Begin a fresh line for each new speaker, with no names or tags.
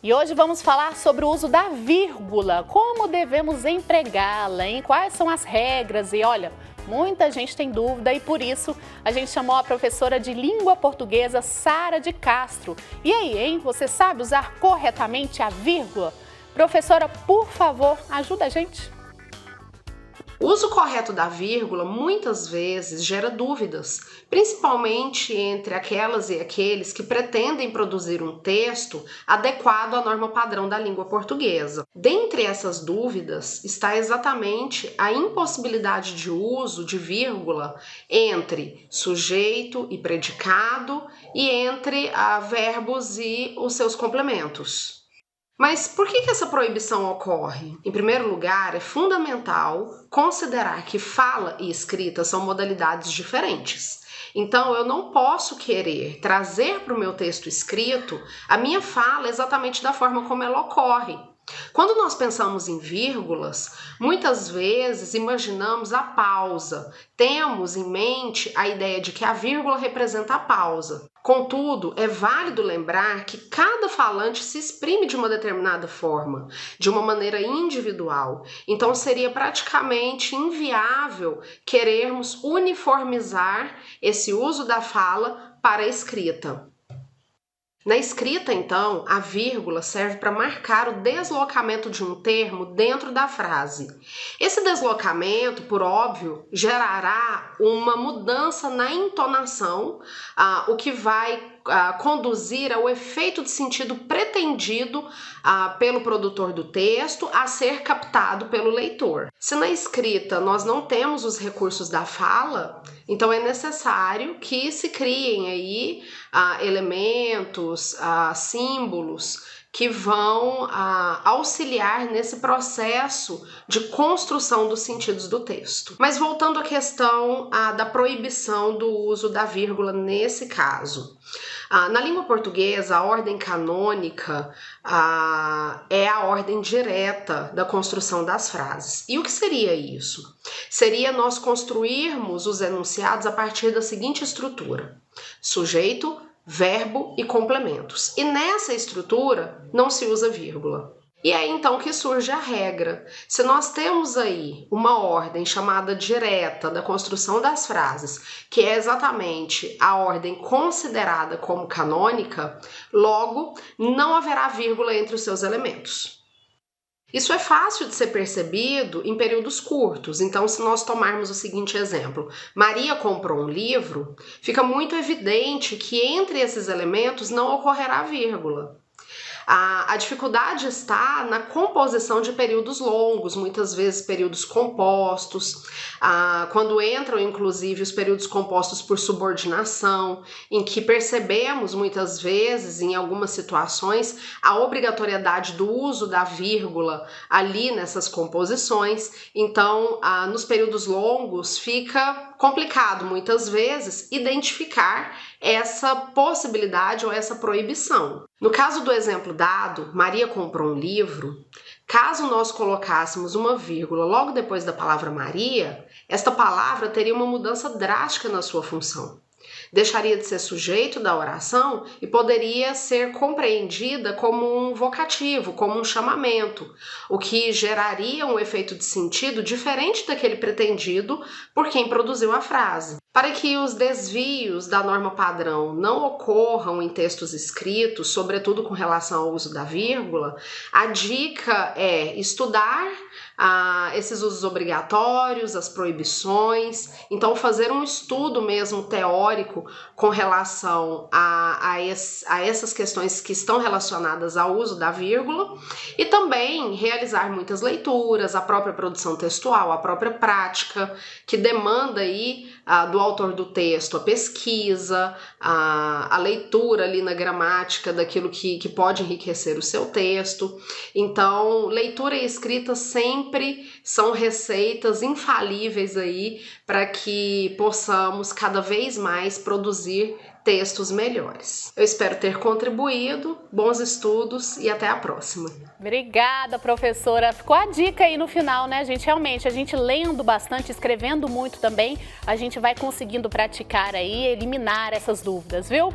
E hoje vamos falar sobre o uso da vírgula, como devemos empregá-la, hein? Quais são as regras e olha, muita gente tem dúvida e por isso a gente chamou a professora de língua portuguesa Sara de Castro. E aí, hein? Você sabe usar corretamente a vírgula? Professora, por favor, ajuda a gente.
O uso correto da vírgula muitas vezes gera dúvidas, principalmente entre aquelas e aqueles que pretendem produzir um texto adequado à norma padrão da língua portuguesa. Dentre essas dúvidas está exatamente a impossibilidade de uso de vírgula entre sujeito e predicado e entre verbos e os seus complementos. Mas por que essa proibição ocorre? Em primeiro lugar, é fundamental considerar que fala e escrita são modalidades diferentes. Então, eu não posso querer trazer para o meu texto escrito a minha fala exatamente da forma como ela ocorre. Quando nós pensamos em vírgulas, muitas vezes imaginamos a pausa. Temos em mente a ideia de que a vírgula representa a pausa. Contudo, é válido lembrar que cada falante se exprime de uma determinada forma, de uma maneira individual. Então, seria praticamente inviável querermos uniformizar esse uso da fala para a escrita. Na escrita, então, a vírgula serve para marcar o deslocamento de um termo dentro da frase. Esse deslocamento, por óbvio, gerará uma mudança na entonação, o que vai conduzir ao efeito de sentido pretendido pelo produtor do texto a ser captado pelo leitor. Se na escrita nós não temos os recursos da fala, então é necessário que se criem aí elementos, símbolos que vão auxiliar nesse processo de construção dos sentidos do texto. Mas voltando à questão da proibição do uso da vírgula nesse caso. Na língua portuguesa, a ordem canônica é a ordem direta da construção das frases. E o que seria isso? Seria nós construirmos os enunciados a partir da seguinte estrutura: sujeito, verbo e complementos. E nessa estrutura não se usa vírgula. E é então que surge a regra. Se nós temos aí uma ordem chamada direta da construção das frases, que é exatamente a ordem considerada como canônica, logo não haverá vírgula entre os seus elementos. Isso é fácil de ser percebido em períodos curtos. Então, se nós tomarmos o seguinte exemplo: Maria comprou um livro, fica muito evidente que entre esses elementos não ocorrerá vírgula. A dificuldade está na composição de períodos longos, muitas vezes períodos compostos, quando entram inclusive os períodos compostos por subordinação, em que percebemos muitas vezes, em algumas situações, a obrigatoriedade do uso da vírgula ali nessas composições. Então, nos períodos longos fica complicado muitas vezes identificar essa possibilidade ou essa proibição. No caso do exemplo dado, Maria comprou um livro, caso nós colocássemos uma vírgula logo depois da palavra Maria, esta palavra teria uma mudança drástica na sua função. Deixaria de ser sujeito da oração e poderia ser compreendida como um vocativo, como um chamamento, o que geraria um efeito de sentido diferente daquele pretendido por quem produziu a frase. Para que os desvios da norma padrão não ocorram em textos escritos, sobretudo com relação ao uso da vírgula, a dica é estudar esses usos obrigatórios, as proibições, então fazer um estudo mesmo teórico com relação a essas questões que estão relacionadas ao uso da vírgula e também realizar muitas leituras, a própria produção textual, a própria prática, que demanda aí do autor do texto a pesquisa, a leitura ali na gramática daquilo que pode enriquecer o seu texto. Então, leitura e escrita sempre são receitas infalíveis aí para que possamos cada vez mais produzir textos melhores. Eu espero ter contribuído, bons estudos e até a próxima.
Obrigada, professora. Ficou a dica aí no final, né, gente? Realmente, a gente lendo bastante, escrevendo muito também, a gente vai conseguindo praticar aí, eliminar essas dúvidas, viu?